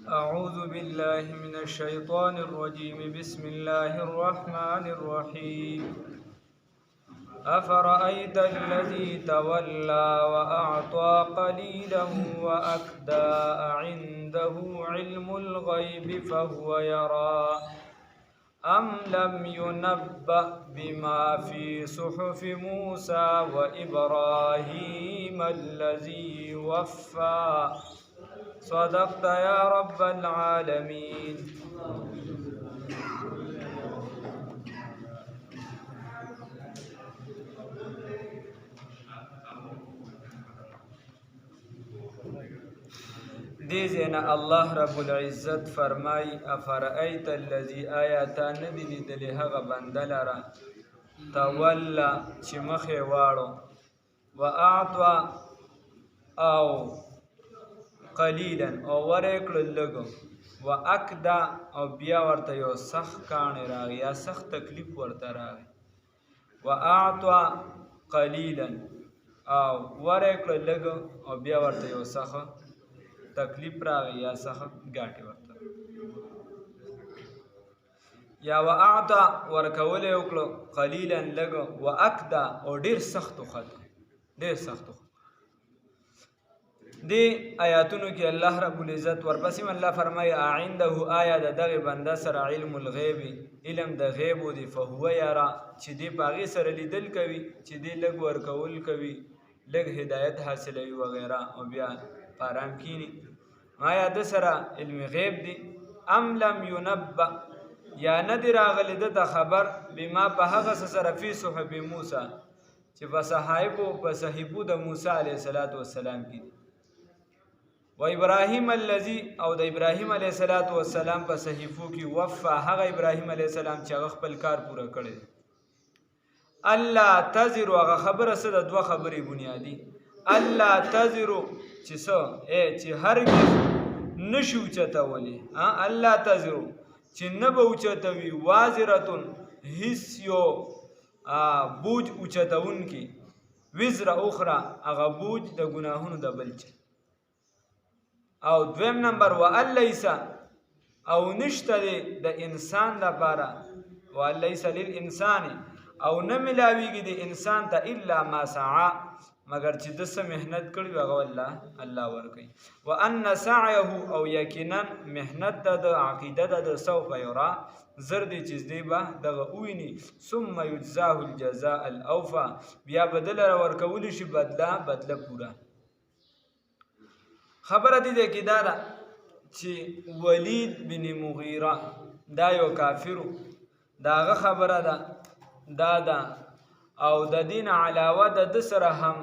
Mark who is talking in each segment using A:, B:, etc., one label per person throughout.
A: أعوذ بالله من الشيطان الرجيم بسم الله الرحمن الرحيم أفرأيت الذي تولى وأعطى قليلا وأكدى عنده علم الغيب فهو يرى أم لم ينبأ بما في صحف موسى وإبراهيم الذي وفى صدقت يا رب العالمين. دیزینا الله رب العزت فرمای افرأیت الذی آیاتا ندی لیدلی هغه بنده لره تولا چې مخې واړو واعطا او قلیلا او ورکړل لږ واکدا او بیا ورته یو سخت کاڼی راغی یا سخت تکلیف ورته راغی واعطا قلیلا او ورکړل لږ او بیا ورته یو سخت تکلیف راغی یا سخت ګاټې ورته یا واعطا ورکول یې وکړو قلیلا لږ واکدا او ډېر سخت وخته ډېر سخت دی آیاتونو کې الله رب العزت ورپسې الله فرمایي عنده آیا د دغه بنده سره علم الغیب علم د غیب دی فهو یرا چې دی په هغې سره لیدل کوي چې دی لږ ورکول کوي لږ هدایت حاصلوي وغیره او بیا په ارام کینی آیا د سره علم غیب دی ام لم ینبأ یا نه دی راغلی ده ته خبر بما په هغه څه سره فی صحف موسی چې په صحیفو د موسی علیه السلام کې دي و ابراهیم الذی او د ابراهیم علیه السلام په صحیفو کې وفا هغه ابراهیم علیه السلام چې هغه خپل کار پوره کړی الله تزر هغه خبره څه ده دوه خبرې بنیادي الله تزر چې څه چې هرګز نشي اوچتولی الله تزر چې نه به اوچتوي وازرتون هیڅ یو بوج اوچتونکي وزر اخرى هغه بوج د ګناهونو د بل چا او دویم نمبر وَأَلَّيْسَ او نشته د انسان لپاره وَأَلَّيْسَ لِلْإِنسان او نه ملاویږي د انسان ته الا ما سعى مگر چې د څه محنت کړي هغه الله ورکوي وان سعيه او یقینا محنت د عقیده د سوف یرا زر دي چې دی به دغه ویني ثم یجزاه الجزاء الاوفى بیا بدل ورکول شي بدله پورا خبره دې کې دا ده چې ولید بن مغیره دا یو کافرو داغه خبره ده او د دین علاوه د سره هم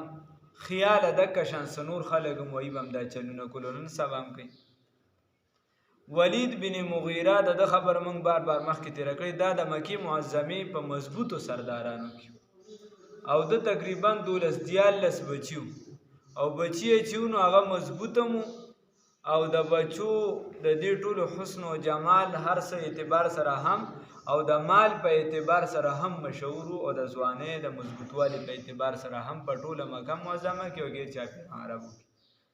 A: خیال د کشان سنور خلک موي بم دا چلونه کولون سبام کوي ولید بن مغیره د خبر مونږ بار مخکې تیر کړی دا د مکی معظمه په مضبوطو سردارانو کې او د تقریبا 12 بچیو او بچی چې نو هغه مضبوطه مو او د بچو د دې ټولو حسن او جمال هر څه اعتبار سره هم او د مال په اعتبار سره هم مشهور او د ځوانۍ د مضبوطوالي په اعتبار سره هم په ټوله مکه معظمه کې وګړي چا عربو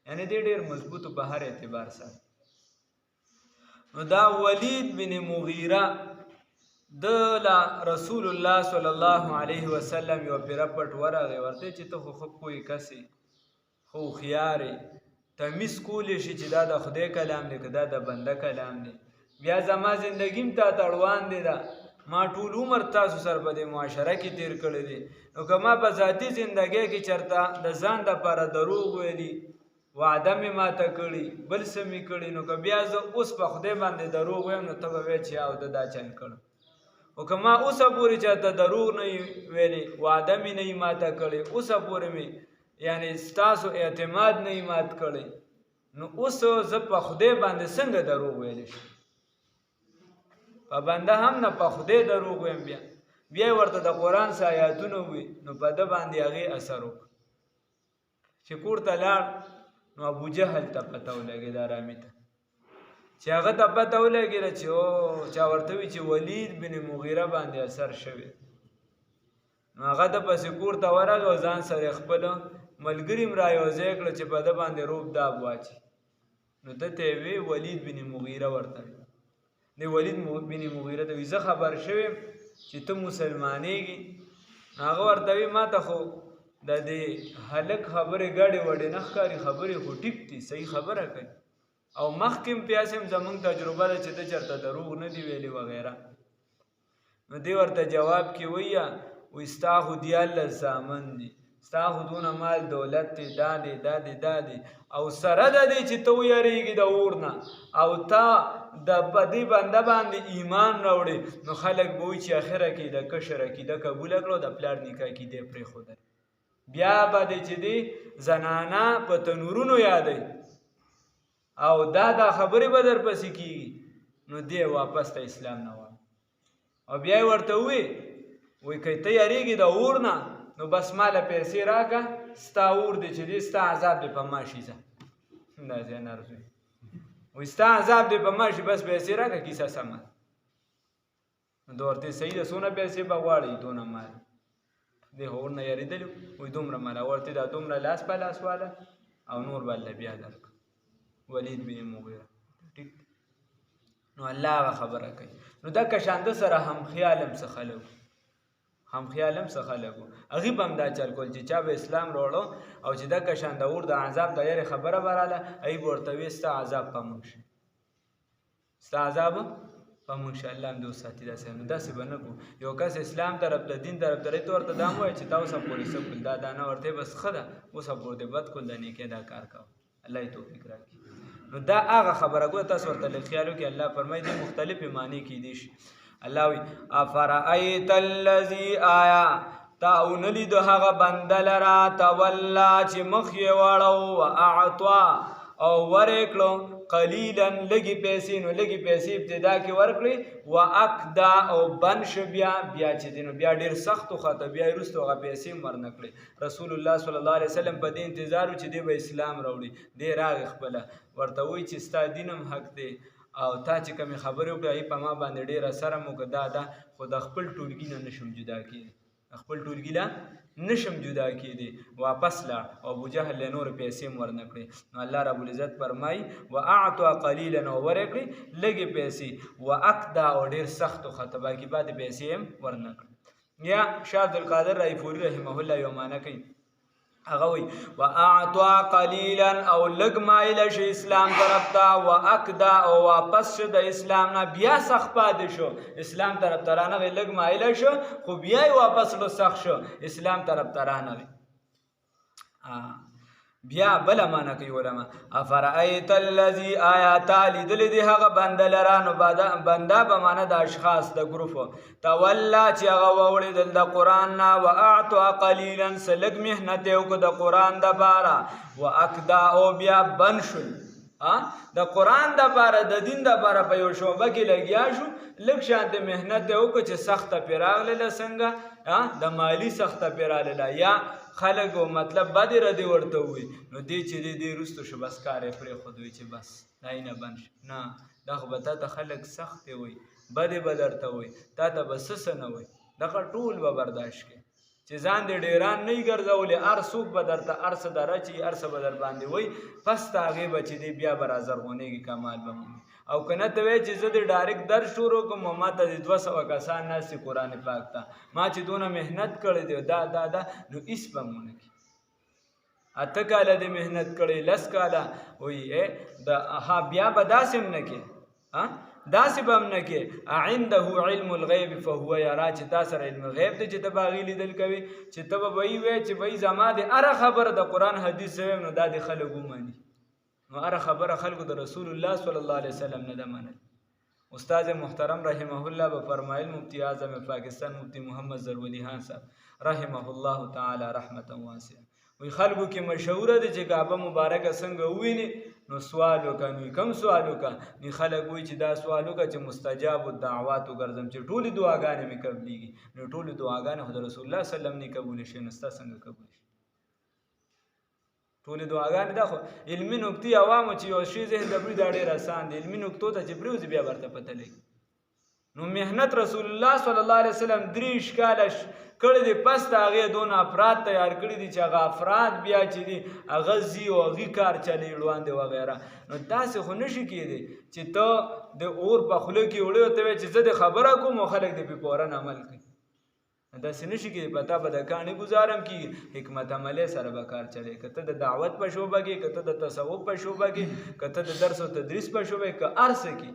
A: یعنی دې ډېر مضبوط په هر اعتبار سره نو دا ولید بن مغیره د رسول الله صلی الله علیه وسلم یو پیرپټ ورغه ورته چې ته خو کوی کسي خو خياري تمیز کولی شي چې دا د خدای کلام دی که دا د بنده کلام دی بیا زما زندگیم ته تړوان دی دا ما ټول عمر تاسو سره په دې معاشره کې تیر کړی دی نو که ما په ذاتي زندګۍ کې چرته د ځان دپاره دروغ ویلي وعده مې ماته کړي بل څه مې کړي نو که بیا زه اوس په خدای باندې دروغ ویم نو ته به وایې چې او ده دا چل کړ او که ما اوسه پورې چاته دروغ نه ویلي وعده مې نه ماته کړي اوسه پورې مې یعنی ستاسو اعتماد نه مات کړي نو اوس زه په خدای باندې څنګه دروغ ویلی شم په بنده هم نه په خدای دروغ ویم بیا ورته د قرآن څه آیاتونه وي نو په ده باندې هغې اثر وکړه چې کور ته لاړ نو ابوجهل ته پته ولګېده رامي ته چې هغه ته پته ولګېده چې چا ورته وي چې ولید بن مغیره باندې اثر شوی نو هغه د پسې کور ته ورغی او ځان سره خپل ملګري م را یوځای کړه چې په ده باندې روب داب واچي نو دته وی ولید بن مغیره ورته دی ولید بن مغیره ته زه خبر شوم چې ته مسلمانېږي هغه ورته وی ما ته خو د دې هلک خبرې ګډې وډې نه ښکاري خبرې خو ټیک دي صحیح خبره کوي او مخکې پیاسم زمونږ تجربه ده چې ته چېرته دروغ نه دی ویلي وغیره نو دی ورته جواب کې ویه وایي ستا خو 14 زامن دي ستا خو دونه مال دولت دی دا دی دا دی دا دی او سره د دې چې ته ویریږي د اور نه او تا د بدی بنده باندې ایمان راوړې نو خلک به وایي چې اخره کې د کشر عقیده قبوله کړو د پلار نکاح کې دی پرېښودل بیا به دی چې دی زنانه په تنورونو یادوي او دا خبرې به درپسې کېږي نو دی واپس ته اسلام نه وایي او بیا یې ورته وایي که ته یریږي د اور نه نو بس ماله پیسې راکړه ستا اور دی چې دی ستا عذاب دی په ما شي ځه داسې انارزوي وایي ستا عذاب دی په ما شي بس پیسې راکړه کیسه سمه نو ده ورته صحیح ده څونه پیسې به غواړئ دونه مال دی خو اور نه یېرېدلي وایي دومره مال ورته دا دومره لاس په لاس واله او نور به الله بیا درکړه ولید بن مغیره ټیک نو الله هغه خبره کوي نو دا کشانده سره هم خیالم څه خلک هم خیالم څه خلک وو هغوی به هم دا چل کول چې چا به اسلام راوړو او چې دا کشانده اور د عذاب د یارې خبره به راله هغوی به ورته وایي ستا عذاب په موږ شي ستا عذاب په موږ شي الله هم دې وساتي داسې نو داسې به نه کړو یو کس اسلام طرف ته دین طرف ته رهي ته ورته دا هم وایي چې تا اوسه پورې څه کړل دا نه ورته بس ښه ده اوسه پورې دې بد کړل د نیکۍ دا کار کوه الله یې توفیق راکړي نو دا هغه خبره ګوره تاسو ورته لږ خیال وکړئ الله فرمایي دې مختلفې معنی کیدی شي الله وایي افرأیت الذي آیا تا ونلید هغه بنده لره تولا چې مخ یې واړو واعطا او ورکړو قلیلا لږې پیسې نو لږې پیسې ابتدا کې ورکړې واکدا او بند شو بیا چې دی نو بیا ډېر سخت وخته بیا یې وروسته هغه پیسې هم ورنه کړې رسول الله صلی الله علیه وسلم په دې انتظار و چې دی به اسلام راوړي دی راغی خپله ورته وایي چې ستا دین هم حق دی او تا چې کومې خبرې وکړې هغې په ما باندې ډېر اثر هم وکړه دا خو د خپل ټولګي نه نشم جدا کېدی خپل ټولګي نه نشم جدا کېدی واپس لاړ او ابوجهل له نور پیسې هم ورنه کړې نو الله رب العزت فرمایي واعطا قلیلا او ورکړي لږې پیسې واکدا او ډېر سخت وخته باقي بعد پیسې هم ورنه کړي یا شاه عبدالقادر رایفوري رحمه الله یو معنی کوي هغه وایي واعطا قلیلا او لږ مایله شي اسلام طرف ته واکدا او واپس شو د اسلام نه بیا سخت پاتې شو اسلام طرف ته رانغی لږ مایله شو خو بیا یې واپس لو سخت شو اسلام طرف ته رانغی بیا بله معنی کوي علما افرأیت الذي آیا تا لیدلی دی هغه بنده لره نو بنده په معنی د اشخاص د ګروپ تولا چې هغه واوړېدل د قرآن نه واعطا قلیلا څه لږ محنت یې وکړو د قرآن دپاره واکدا او بیا بند شول د قرآن دپاره د دین دپاره په یو شعبه کې لګیا شو لږ شانتې محنت یې وکړو چې سخته پرې راغلله څنګه د مالي سخته پرې راغلله یا خلک مطلب بدې ردې ورته ووایي نو دی چې دی وروسته شو بس کار یې پرېښود وایي چې بس دا یې نه بند شو نه دا خو به تا ته خلک سخت یې وایي بدې به درته وایي تا ته به څه نه وایي دغه ټول به برداشت کړي چې ځان دې ډیران نه یې ګرځولی هر څوک به درته هر څه در اچي هر څه به در باندې وایي پس د هغې به چې دی بیا به رازرغونېږي کمال به مومي او که نه ته وایې چې زه دې ډایرکټ درس شروع کړم او ما ته د 200 کسان ناست دي قرآن پاک ته ما چې دونه محنت کړی دی دا نو هېڅ به مو نه کړي 8 کاله دې محنت کړی 10 کاله وایي بیا به داسې هم نه کې داسې به هم نه کې عنده علم الغیب فهو یرا چې تا سره علم غیب دی چې ته به هغې لیدل کوي چې ته به وایي وایې چې وایي زما د هره خبره د قرآن حدیث ویم نو دا د خلک ومني نو هره خبره خلکو د رسول الله صلی الله علیه وسلم نه ده منل استاد محترم رحمه الله به فرمایل مفتی اعظم پاکستان مفتی محمد زرولی خان صاحب رحمه الله تعالی رحمتا واسعه وی خلکو کې مشهوره دی چې کعبه مبارکه څنګه وویني نو سوال وکړه نو کوم سوال وکړه نو خلک وایي چې دا سوال وکړه چې مستجاب الدعوات وګرځم چې ټولې دعاګانې مې قبلېږي نو ټولې دعاګانې خو د رسول الله صلی الله علیه وسلم نه قبول شي نو ستا څنګه قبول شي ټولې دعاګانې دا خو علمي نکتې عوامو چې یو شي ذهن ته پرېږدي دا ډېر اسان دی علمي نکتو ته چې پرېوځي بیا ورته پته لګي نو محنت رسول الله صلی الله علیه وسلم 30 کاله کړی دی، پس د هغې دونه افراد تیار کړي دي چې هغه افراد بیا چې دي هغه ځي او هغې کار چلی وړاندې وغیره. نو داسې خو نشي کېدی چې ته د اور په خوله کې وړې او ته وایې چې زه د خبره کوم او خلک دې پې فوراً عمل کوي. داسې نشي کېدی، په تا به د کاڼي ګزارم کېږي. حکمت عملۍ سره به کار چلی، که ته د دعوت په شعبه کې، که ته د تصوف په شعبه کې، که ته د درس او تدریس په شعبه کې، که هر څه کې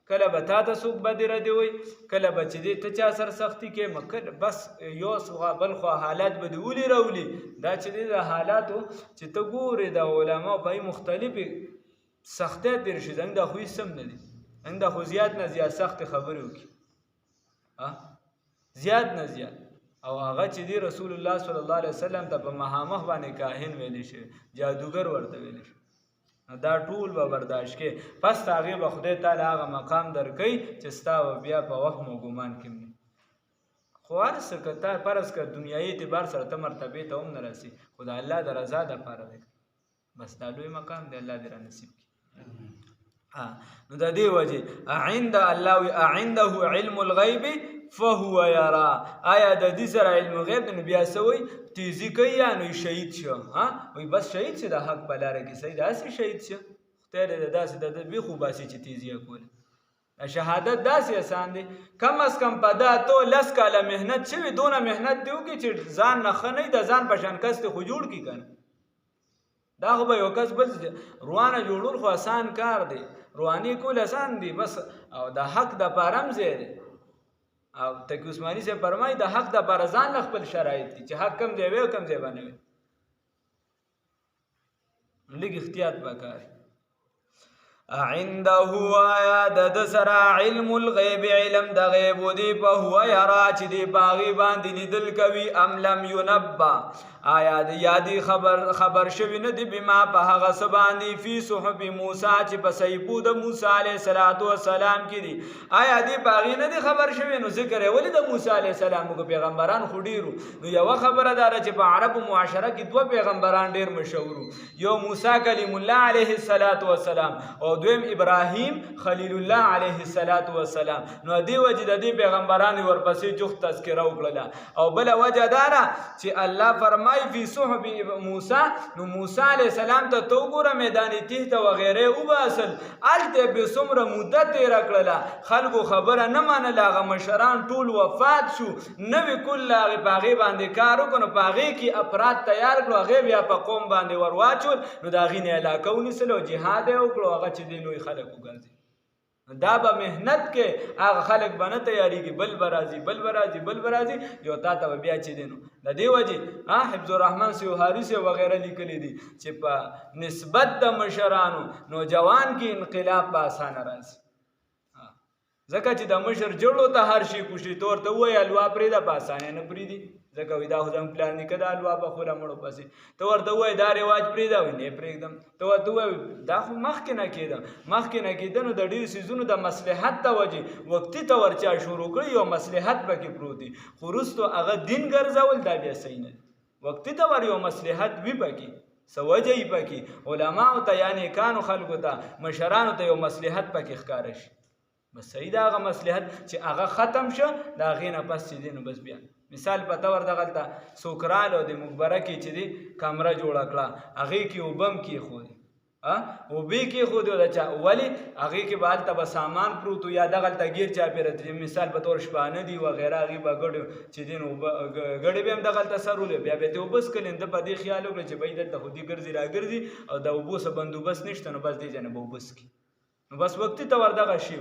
A: کله به تا ته څوک بدې ردې وایي، کله به چې دی ته چا سره سختي کوې، بس یو خوا بل خوا حالات به دې ولي راولي. دا چې دی د حالاتو چې ته ګورې د علماو په مختلفې سختۍ تېر شي، زموږ دا خوی سم نه دي. زموږ دا خو زیات نه زیات سختې خبرې وکړي، زیات نه زیات. او هغه چې دی رسول الله صلی الله علیه وسلم ته په مخامخ باندې کاهن ویلی شي، جادوګر ورته ویلی شي، دا ټول به برداشت کې. پس د هغې به خدای تعالی هغه مقام درکوي چې ستا به بیا په وهم او ګمان کې نه. خو هر څه که تا فرض که دنیایي اعتبار سره ته مرتبې ته هم نه رسي، خو د الله د رضا دپاره دی، بس دا لوی مقام دی، الله دې را نصیب کړي. نو د دې وجې عند الله عنده علم الغیب فهو یرا، آیا د دې سره علم غیب دی نو بیا څه وایي تیزي کوي یا نو شهید شو؟ وایي بس شهید شي د حق په لاره کې، صحیح داسې شهید شه. خدای دې داسې د بې خوباسي چې تیزي یې کوله. شهادت داسې اسان دی، کم از کم په دا تو 10 کاله محنت شوي، دونه محنت دی وکړي چې ځان نه ښه نه وي، د ځان په شان کس دې خو جوړ کړي که نه. دا خو به یو کس بل روانه جوړول خو اسان کار دی، رواني کول اسان دی بس. او د حق دپاره هم ځای دی. او تقي عثماني صاحب فرمایي د حق دپاره ځان له خپل شرایط دي چې حق کم ځای وي او کم ځای به نه وي. لږ احتیاط پکار. عنده آیا د سره علم الغیب، علم د غیب دی، په هو یرا چې دی باغی باندې لیدل کوي. ام لم ینبا، آیا د یادی خبر شوی نه دی بما په هغه څه باندې فی صحف موسی چې په صحیفو د موسی علیه السلام کې دی. آیا دی باغی نه دی خبر شوی؟ نو ذکر یې ولې د موسی علیه السلام کو پیغمبران خو ډیرو. نو یوه خبره دا چې په عربو معاشره کې 2 پیغمبران ډیر مشهور، یو موسی کلیم الله علیه السلام او دویم ابراهیم خلیل الله علیه السلام. نو دی وجه د دې پیغمبرانو ورپسې جوخت تذکره وکړه. او بل وجه دا چې الله فرمایي فی صحف موسی، نو موسی علیه السلام ته تو ګوره میدان تیه ته وغیره وباسل، هلته به څومره موده تېره کړله، خلکو خبره نه منله، هغه مشران ټول وفات شو، نوې کل هغې په هغې باندې کار وکړو، نو په هغې کې افراد تیار کړو، هغې بیا په قوم باندې ور واچول، نو د هغې نه علاقه ونیسل او جهاد یې وکړو، هغه چې دی لوی خلک وګرځي. دا به محنت کې هغه خلک به نه تیاریږي، بل به راځي بل به راځي بل به راځي، یو تا ته به بیا چې دی نو د دې وجې حفظ الرحمن سیوهاري صاحب وغیره لیکلي دي چې په نسبت د مشرانو نوجوان کې انقلاب په اسانه راځي. ځکه چې د مشر جوړو ته هر شي کوشي، ته ورته ووایې الوا پرېږده په اسانه نه پرېږدي، ځکه وایي دا خو زموږ پلار نیکه دا الوا به خوله مړو پسې، ته ورته ووایې دا رواج پرېږده، وایي نه پرېږدم، ته ورته ووایې دا خو مخکې نه کېده، مخکې نه کېده، نو د ډېرو څیزونو د مصلحت ته وجې وقتي ته ورچا شروع کړي، یو مصلحت پکې پروت دی، خو وروستو هغه دین ګرځول دا بیا صحیح نه دی. وقتي ته ور یو مصلحت وي پکې، څه وجه یې پکې، علماو ته یا نیکانو خلکو ته مشرانو ته یو مصلحت پکې ښکاره شي، بس صحیح ده هغه مصلحت چې هغه ختم شه، د هغې نه پس چې دی نو بس بیا مثال په طور دغلته څوک راغله د مقبره کې چې دی کمره جوړه کړه، هغې کې اوبه هم کېښودې، اوبې کېښودې د چا ولې هغې کې به هلته به سامان پروت و، یا دغلته ګیر چاپېره مثال په طور شپانه دي وغیره، هغې به ګډې چې دی نو ګډې به هم دغلته سرولې، بیا به یې ته اوبه څښلې، ده په دې خیال وکړه چې بهی دلته خو دې ګرځي راګرځي او د اوبو څه بندوبست نشته، نو بس دې ځای نه به اوبه څښي، نو بس وقتي ته ور دغه شي.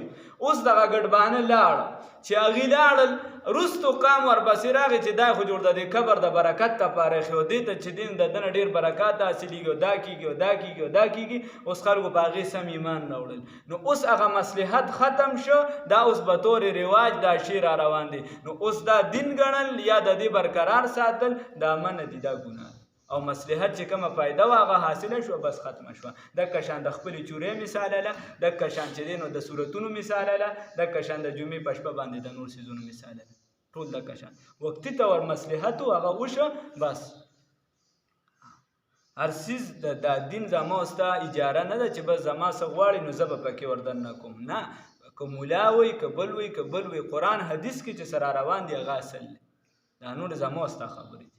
A: اوس دغه ګډبانه لاړ چې هغې لاړل، وروستو قام ورپسې راغی چې دا خو جوړ د دې قبر د برکت دپاره ایښی و، دې ته چې دین د ده نه ډېر برکات حاصلېږي او دا کېږي او دا کېږي او دا کېږي، اوس خلکو په هغې سم ایمان راوړل، نو اوس هغه مصلحت ختم شو، دا اوس به طور رواج دا شی را روان دی، نو اوس دا دین ګڼل یا د دې برقرار ساتل دا منع دي، دا ګناه او مصلحت چې کومه فایده و هغه حاصله شوه بس ختمه شوه. دکه شان د خپلې چورې مثاله ده، دکه شان چې دی نو د صورتونو مثاله ده، دکه شان د جمعې په شپه باندې د نور څیزونو مثاله ده، ټول دکه شان وقتي طور مصلحت و هغه وشو بس. هر څیز د دین زما او ستا اجاره نه ده چې بس زما څه غواړي نو زه به پکې وردن نه کوم، نه که مولا وي که بل وي که بل وي قرآن حدیث کې چې سره روان دي هغه اصل دی دا نور زما ستا خبرې دي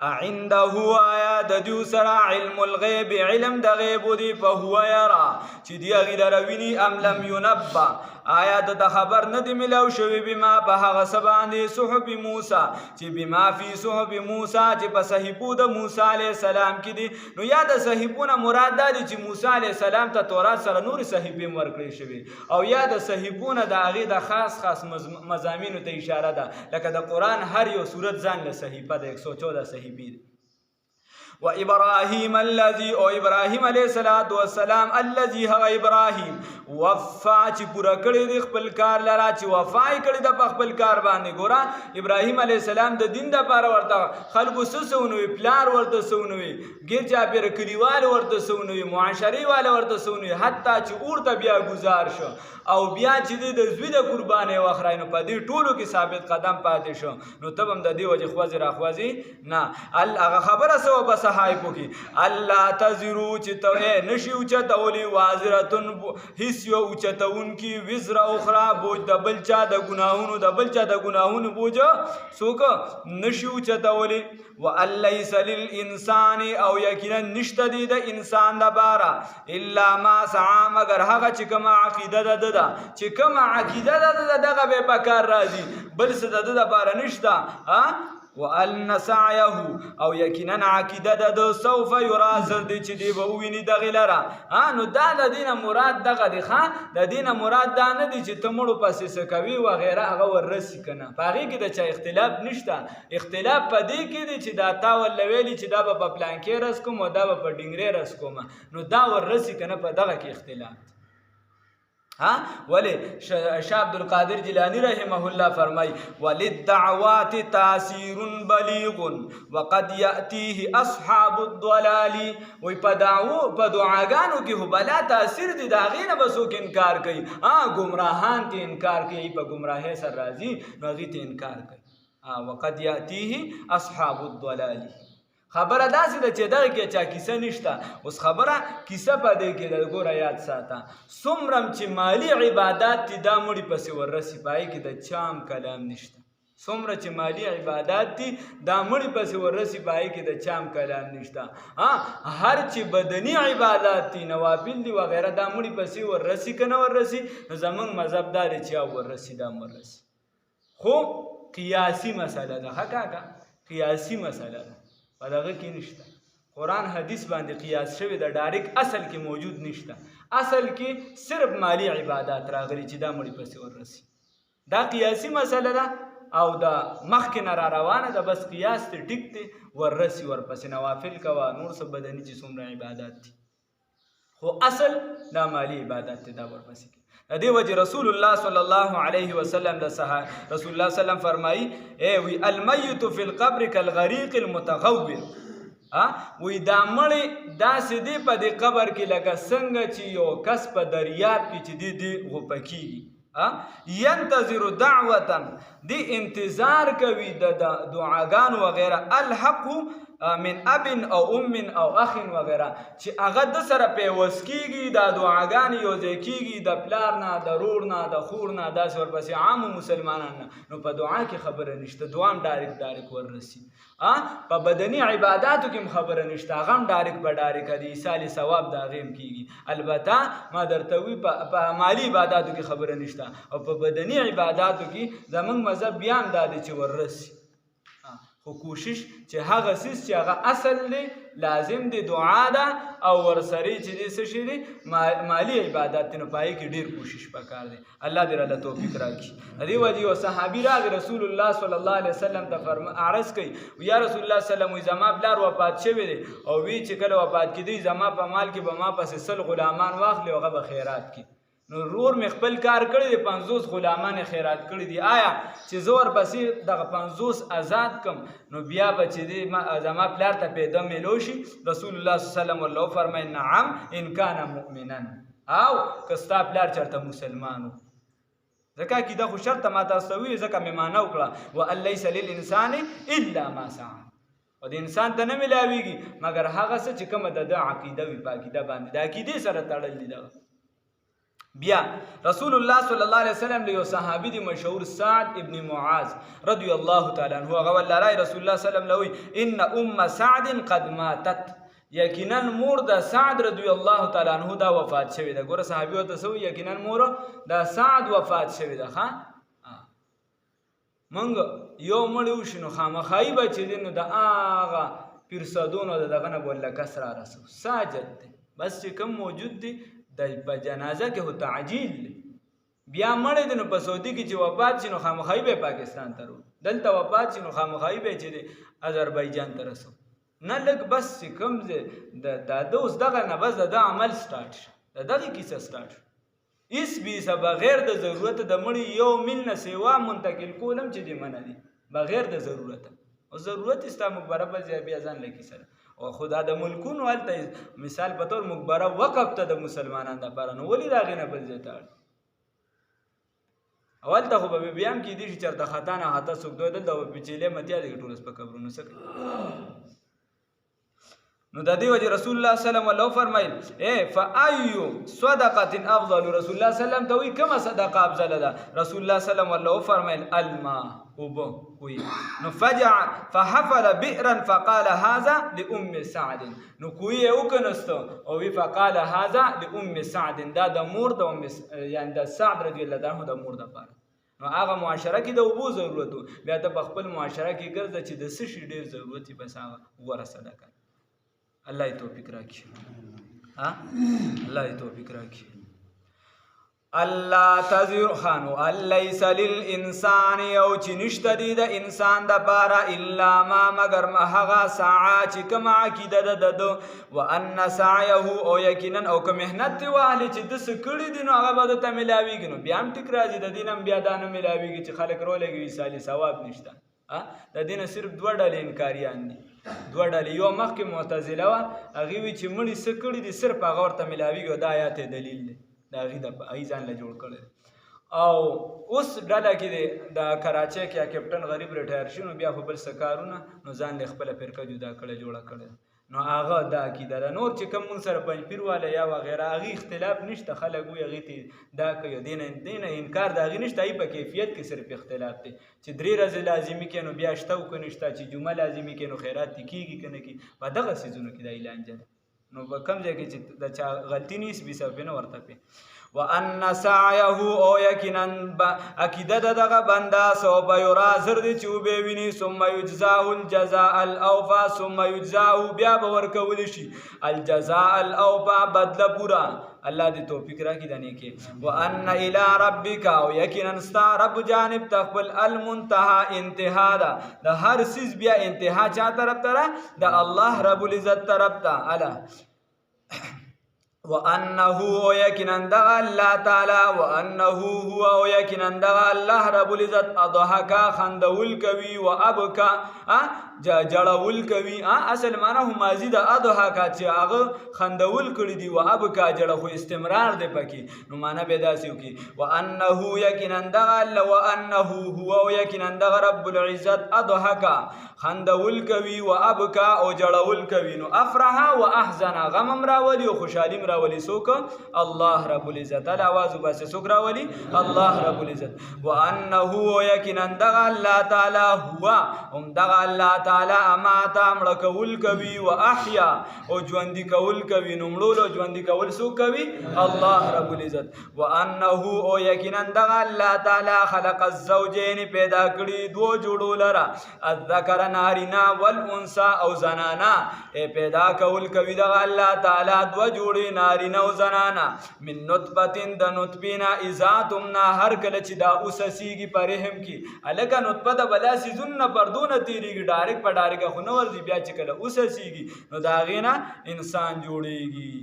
A: عنده آیا د دیو سره علم الغیب علم د غیب دی فهو یرا چې دی هغې لره ویني ام لم ینبا آیا د خبر نه دی ملاو شوی بما په هغه څه باندې صحف موسی چې بما فی صحف موسی چې په صحیفو د موسی علیه السلام کې دي نو یا د صحیفونه مراد دا دي چې موسی علیه السلام ته تورات سره نورې صحیفې ورکړې شوي او یا د صحیفونه د هغې د خاص مضامینو ته اشاره ده لکه د قرآن هر یو صورت ځان له صحیفه ده 114 صحیفې دي و ابراهیم الذي او ابراهیم علیه السلام الذي هغه ابراهیم وفا چې پوره کړی دی خپل کار لره چې وفا یې کړی ده په خپل کار باندې ګوره ابراهیم علیه السلام د دین دپاره ورته خلکو څه سونوي پلار ورته سونوي ګیر چاپېره کلیوال ورته سونوي معاشرې والا ورته سونوي حتی چې اور ته بیا ګزار شو او بیا چې دی د زوی د قربانۍ وخرای نو په دې ټولو کې ثابت قدم پاتې شو نو ته به هم د دې وجې خوځې راخوځې نه هغه خبره څه وه په صحایفو کې الله تزرو چې ته نشي اوچتولی وازرتن هیڅ یو اوچتونکي وزر اخرى بوج د بل چا د ګناهونو بوج څوک نشي اوچتولی وان لیس للانسان او یقینا نشته دی د انسان دپاره الا ما سعی مگر هغه چې کومه عقیده ده چې کومه عقیده ده دغه به په کار راځي بل څه د ده دپاره نشته وان سعيه او یقینا عقیده ده سوف یرا زر دی چې دی به وویني دغې لره نو دا د دینه مراد دغه دی د دینه مراد دا نه دی چې ته مړو پسې څه کوي وغیره هغه وررسي که نه په هغې کې د چا اختلاف نشته اختلاف په دې کې دی چې دا تا ورله ویلي چې دا به په پلانکې رس کوم او دا به په ډنګرې رس کوم نو دا وررسي که نه په دغه کې اختلاف ولی شاه عبدالقادر جیلانی رحمه الله فرمای وللدعوات تاثیر بلیغ وقد یأتیه اصحاب الضلال وی په دعاګانو کې خو بلا تاثیر دی د هغې نه به څوک انکار کوي ګمراهان ته انکار کوي په ګمراهۍ سره راځي نو هغې ته انکار کوي وقد یأتیه اصحاب الضلال خبره داسې ده چې دغه کې چا کیسه نشته اوس خبره کیسه په دې کې ده ګوره یاد ساته څومره چې مالي عبادات دي دا مړي پسې وررسي په هغې کې د چا هم کلام نشته څومره چې مالي عبادات دي دا مړي پسې وررسي په هغې کې د چا هم کلام نشته هر چې بدني عبادات دي نوافل دي وغیره دا مړي پسې وررسي که نه وررسي نو زموږ مذهب دا دی چې یا وررسي دا هم وررسي خو قیاسي مسله ده ښه کاکا قیاسي مسله ده په دغه کې نشته قرآن حدیث باندې قیاس شوی د ډایرکټ اصل کې موجود نشته اصل کې صرف مالی عبادات راغلي چې دا مړي پسې وررسي دا قیاسي مسله ده او د مخکې نه را روانه ده بس قیاس ته ټیک دی وررسي ورپسې نوافل کوه نور څه بدني چې څومره عبادات دي خو اصل دا مالی عبادت دی دا ورپسې کوي د دې وجې رسول الله صلی الله علیه وسلم رسول الله وسلم فرمایي وی المیت فی القبر کالغریق المتغور وی دا مړی داسې دی په دې قبر کې لکه څنګه چې یو کس په دریاب کې چې دی غوپه کېږي ینتظر دعوة دی انتظار کوي د دعاګانو وغیره الحق من اب او ام او اخ وغیره چې هغه د سره پیوس کېږي دا دعاګانې یو ځای کېږي د پلار نه د رور نه د خور نه داسې ورپسې عامو مسلمانان نه نو په دعا کې خبره نشته دعا هم ډایرکټ وررسي په بدني عباداتو کې هم خبره نشته هغه هم ډایرکټ به ډایرکټ د ایصال ثواب د هغې هم کېږي البته ما درته وي په مالي عباداتو کې خبره نشته او په بدني عباداتو کې زموږ مذهب بیا هم دا دی چې وررسي خو کوشش چې هغه څیز چې هغه اصل دی لازم دی دعا ده او ورسره چې دی څه شی دی مالی عبادت دی نو په هغې کې ډېر کوشش پکار دی الله دې راله توفیق راکړي د دې وجې یو صحابي راغی رسول الله صلی الله علیه وسلم ته عرض کوي یا رسول الله صلی الله علیه وسلم زما پلار وفات شوی دی او وی چې کله وفات کېدی زما په مال کې به ما پسې 100 غلامان واخلي او هغه به خیرات کړي نو رور مې خپل کار کړی دی 50 غلامان خیرات کړي دي آیا چې زه ورپسې دغه 50 آزاد کم نو بیا به چې دی زما پلار ته پیدا میلو شي رسول الله صلی الله علیه وسلم ورله وفرمیل نعم ان کان مؤمنا او که ستا پلار چېرته مسلمان و ځکه عقیده خو شرط ما تاسو ته وویل ځکه مې معنا وکړه وان لیس للانسان الا ما سعی او د انسان ته نه میلاویږي مګر هغه څه چې کومه د ده عقیده وي په عقیده باندې د عقیدې سره تړل دي دغه بیا رسول الله صلی الله علیه وسلم له صحابي دی مشهور سعد ابن معاذ رضی الله تعالی عنہ هغه ولای رسول الله صلی الله علیه وسلم ان ام سعد قد ماتت یقینا مور د سعد رضی الله تعالی عنہ دا وفات شوی ده. ګوره صحابي وته سو یقینا مور د سعد وفات شوی ده. ها منګ یو مړ وشنو خامخای بچ دین د اغه پیرسادونو دغه نه بوله کسر رسو ساجد دی. بس چې کوم موجود دی د په جنازه کې هو تعجیل بیا مړ دین په سعودي کې چې وفات شنو خامخای به پاکستان ته ورو دلته وفات شنو خامخای به چې آذربایجان ته رسو نه لګ بس کوم د اوس دغه نه بس د عمل سٹارټ شو دغه کیسه سٹارټ اس بي بغیر د ضرورت د مړی یو مل نه سیوا منتقل کولم چې دی منه دي بغیر د ضرورت او ضرورت استا مقبره په بیا ځان لکی سره او خدا د ملکونو الته مثال په تور مقبره وقف ته د مسلمانانو د لپاره نو ولې راغی نه بل ځای اول ته خو به بیا هم کې دي چې چرته خطا نه هاته څوک دوی دلته پچیلې متیا دي ټولس په قبرونو سکه نو د دې وجه رسول الله صلی الله علیه وسلم فرمایل اے فایو صدقه افضل رسول الله صلی الله علیه وسلم ته کومه صدقه افضل ده رسول الله صلی الله علیه وسلم فرمایل الماء وبو کوي نو فحفر بئرا فقال هذا لام سعد نو کوي او کنستو او وی فقال هذا لام سعد دا د مور د یعنی د سعد رضی الله عنه د مور د پاره نو هغه معاشره کې د اوبو ضرورت بیا ته خپل معاشره کې ګرځي چې د سشي ډیر ضرورت بس هغه غوړه صدقه الله توفیق راکړي ها الله توفیق راکړي الله تزیر خانو الیس للانسان یو چې نشته دی د انسان د پاره الا ما مگر ما هغه ساعه چې کوم عقیده ده وان سعيه او یقینا او کوم مهنت دی والی چې د سکړی دی نو هغه به ته ملاویږي نو بیا هم ټیک راځي د دینم بیا دانه ملاویږي چې خلک رولېږي سالي ثواب نشته د دین صرف دوه ډلې انکاریان دي دوه ډلې یو مخکې معتزله وه هغې وی چې مړي څه کړي دي صرف هغه ورته ملاویږي دا آیات دلیل دی د هغې د هغې ځان له جوړ کړی او اوس ډله کې دی د کراچۍ کې یا کیپټن غریب ریټایر شي نو بیا خو بل څه کارونه نو ځان له خپله فرقه جدا کړی جوړه کړی نو هغه دا عقیده ده نور چې کوم موږ سره پنجپیر والا یا وغیره هغې اختلاف نشته خلک وایي هغې ته دا کوي دینه انکار د هغې نشته هغې په کیفیت کې صرف اختلاف دی چې 3 ورځې لازمي کې نو بیا شته که نشته چې جمعه لازمي کې نو خیرات دې کېږي که نه کېږي په دغه څیزونو کې دا لانجه ده نو په کوم ځای کې چې د چا غلطي نه سبي سبب نه ورته پې وان سعيه او یقینا عقیده دغه بنده سوف یرا زر دي چې وبې ویني ثم یجزاه الجزاء الاوفى ثم یجزاه بیا به ورکول شي الجزاء الاوفى بدله پورا الله دې توفیق راکړي دنه کې وان الى ربك او یقینا ستا رب جانب تقبل المنتهى انتها ده هر سیز بیا انتها چا طرف ته ده الله رب العزت طرف ته الا وانه یقینا الله تعالی وانه هو یقینا الله رب العزت اضحك خندول کوي وابكى جړول کوي اصل معنا هم ماضی د اضحك چې هغه خندول کړي دي وابكى جړه خو استمرار دی پکې نو معنا به داسې وکي وانه یقینا الله وانه هو یقینا رب العزت اضحك خندول کوي وابكى او جړول کوي نو افرح واحزن غم راولي او خوشالي راولي سوک الله رب العزت ال आवाज بس سوک راولي الله رب العزت وانه یقینا الله تعالی هو هم الله تعالی امات امر کول کوي واحیا او ژوند کول کوي نو مړو ژوند کول سوک کوي الله رب العزت وانه او یقینا الله تعالی خلق الزوجین پیدا کړي دو جوړو لرا الذکر نارینا والانثى او زنانا پیدا کول کوي الله تعالی دو جوړي نارینا او زنانا من نطفه د نطفینا اذا تمنا هر کله چې دا اوسسیږي په رحم کې الکه نطفه د بلا سيزونه پردونه تیریږي ډایرک په ډایرک خو نو ورځي بیا چې کله اوسسیږي نو دا غینا انسان جوړیږي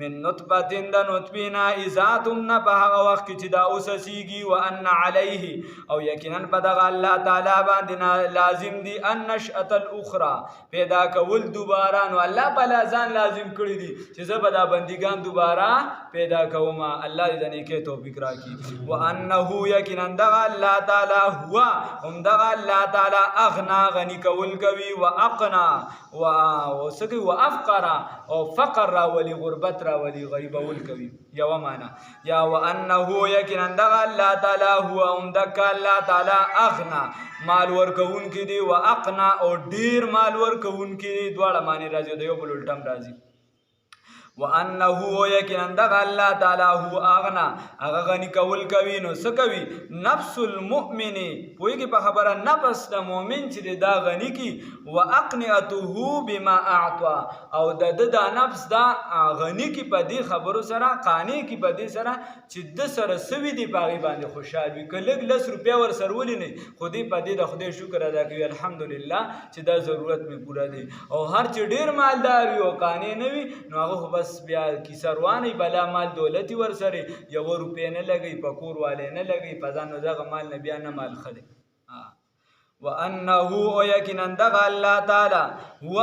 A: من نطفه د نطفینا اذا تمنا په هغه وخت چې دا اوسسیږي وان علیه او یقینا په دغه الله تعالی باندې لازم دي ان نشأه الاخرى پیدا کول دوباره نو الله په لازم لازم کړی دي چې زه به دا بندگان دوباره پیدا کوما. الله دې د نیکۍ توفیق راکړي. وانه یقینا دغه الله تعالی هو هم دغه الله تعالی اغنا غنی کول کوي واقنا وسکی وافقر او فقر راولي غربت راولي غریبول کوي. یو معنا یا وانه یقینا دغه الله تعالی هو هم دغه الله تعالی اغنا مال ورکون کې دی واقنا او ډیر مال ورکون کې دی. دواړه معنی راځي د یو بل الټم راځي. وانه یقینا دغه الله تعالی هو اغنا هغه غنی کول کوي. نو څه کوي؟ نفس المؤمن پوهیږي په خبره نفس د مؤمن چې دا غنی کی واقنعته بما اعطى او د نفس دا غنی کی په دې خبرو سره قانی کی په دې سره چې د سره سوي دی باغی باندې خوشاله وي. کله 10 روپیا ور سرولې نه خو دې په دې د خدای شکر ادا کوي الحمدلله چې دا ضرورت می پورا دی. او هر چې ډیر مالدار وي او قانی نه وي نو هغه بس بیا کیسه روانه بلا مال دولتي ور سره 1 روپیا نه لګي په کور والے نه لګي په ځان دغه مال نه بیا نه مال خدي. وانه یقینا دغه الله تعالی هو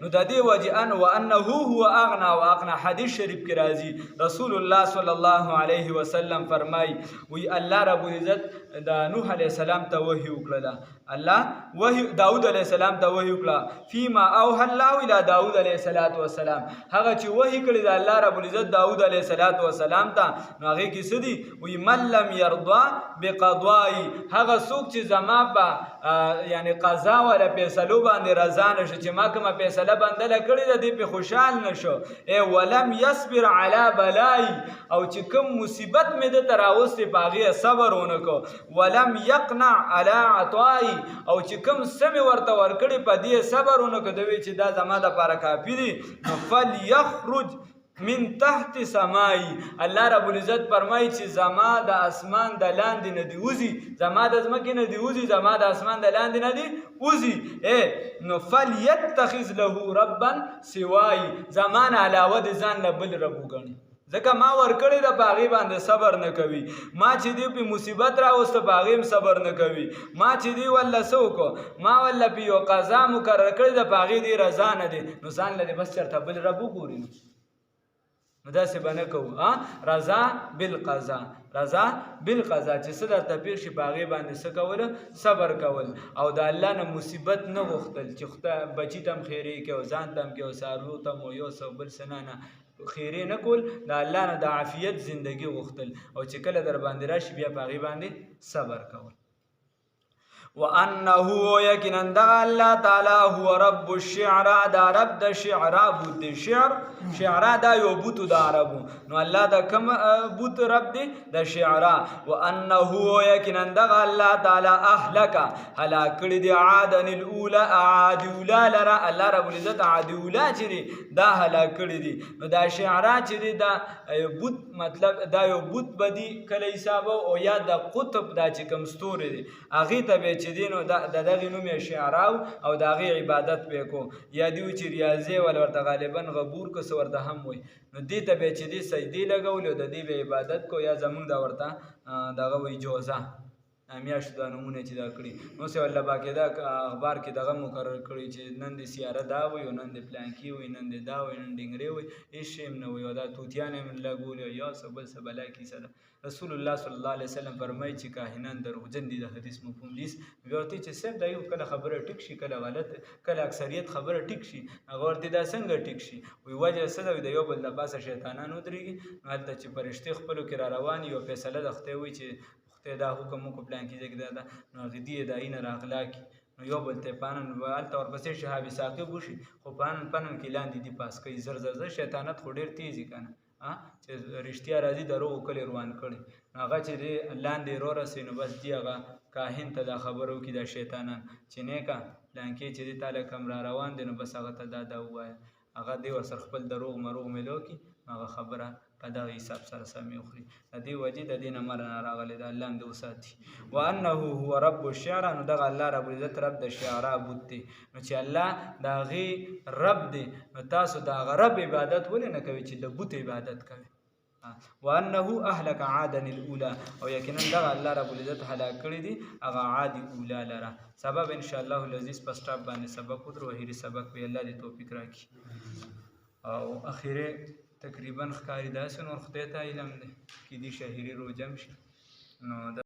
A: نو د دې وجه ان وانه هو اغنا واقنا. حدیث شریف کې راځي رسول الله صلی الله علیه وسلم فرمای وی الله رب العزت د نوح علیه السلام ته وحی وکړه. الله وحی داود علیه السلام ته وحی وکړه فيما اوحى الله الى داود علیه السلام. هغه چې وحی کړی د الله رب العزت داود علیه السلام ته نو هغه کې څه دي؟ وی من لم يرضى بقضائي هغه څوک چې زما په یعنی قضا ولا فیصلو باندې رضا نشو چې ما کومه فیصله بندله کړې ده دې په خوشحال نشو. ولم يصبر على بلاي او چې کوم مصیبت مې د تراوسته باغی صبر ونکو. ولم يقنع على عطائي او چې کوم سمې ورته ورکړې په دې صبر ونکو دوی چې دا زما د لپاره کافی دي. فليخرج من تحت سماي الله رب العزت فرمایي چې زما د اسمان د لاندې نه دی وزي زما د ځمکې نه دی وزي زما د اسمان د لاندې نه دی وزي. نو فليتخذ له ربا سواي زمان علاوه د ځان نه بل رب وګڼي. ځکه ما ورکړی د باغی باندې صبر نه کوي. ما چې دی په مصیبت راوسته باغیم صبر نه کوي. ما چې دی ولا سوکو ما ولا په یو قضا مقرر کړی د باغی دی رضا نه دی نو ځان لري بس چرته بل رب وګوري. نو داسې به نه کوو. رضا بالقضا چې څه درته پېښ شي په هغې باندې څه کول؟ صبر کول. او د الله نه مصیبت نه غوښتل چې بچي ته هم خیرې کوي او ځان ته هم کوي او څارویو ته هم یو څه بل څه نه خیرې نه کول. د الله نه د عافیت زندگی غوښتل او چې کله در باندې راشي بیا په هغې باندې صبر کول. وانه یقینا دغه الله تعالی هو رب الشعراء دا رب د شعراء بوت دی. شعراء دا یو بوت د عربو نو الله دا کوم بوت رب دی؟ د شعراء. وانه یقینا دغه الله تعالی اهلک هلاک کړي دی عادن الاولى عاد اولا لرا. الله رب العزت عاد اولا چې دی دا هلاک کړي دی. نو دا شعراء چې دی دا بوت مطلب دا یو بوت بدی کله حساب او یا د قطب دا چې کوم ستوري دی هغه ته چې دینو د دغه نوم شعراء او د هغه عبادت وکړو. یا دیو چې ریاضي ول ورته غالبا غبور کو ورته هم وي نو دې ته به چې دې سجدي لګول او د دې به عبادت کو یا زمونږ دا ورته دغه وی جوزه میاشت دا نمونه چې دا کړي نو څه الله باقاعده اخبار کې دغه مقرر کړي چې نن د سیاره دا وي او نن د پلانکی وي نن د دا وي نن ډنګري وي هیڅ شی نه وي او دا توتیان هم لګول یا سبل سبلا کیسه ده. رسول الله صلی الله علیه وسلم فرمایي چې کاهنان دروغجن دي. د حدیث مفهوم دي ورته چې سب دا یو کله خبره ټیک شي کله غلط کله اکثریت خبره ټیک شي هغه ورته دا څنګه ټیک شي وي وجه څه د یو بل د باسه شیطانان ودرېږي نو هلته چې فرشتي خپلو کې را روان یو فیصله د خدای وي چې دا حکم کو پلان کیږي دا نو غدی دای نه راغلا کی نو یو بل ته پانن ولته ورپسې شهابي ساقب وشي خو پانن کې لاندې دی پاس کوي زر شیطانت خو ډیر تیزی کنه چې رښتیا راځي درو کلی روان کړي هغه چې لاندې رو رسي نو بس دی هغه کاهن ته دا خبرو کې دا شیطانان چې نه کا لانکې چې دی تعالی کم را روان دي نو بس هغه ته دا وایي هغه دی ورسره خپل دروغ مروغ ملو کی هغه خبره په دغه حساب سره سمې وخوري. د دې وجې د دې نه مرنه راغلی د الله هم دې وساتي. وانه هو رب الشعراء نو دغه الله رب العزت رب د شعراء بوت دی. نو چې الله د هغې رب دی نو تاسو د هغه رب عبادت ولې نه کوئ چې د بوت عبادت کوئ. وانه اهلك عادا الاولى او یقینا دغه الله رب العزت هلاک کړي دي هغه عاد اولا لره. سبب ان شاء الله العزیز په سټاپ باندې سبق ودرو هیري سبق وی الله دې توفیق راکړي. او اخیره تقریبا ښکاري داسې نور خدای ته علم دی کیدای شي اخري روژه هم شي نو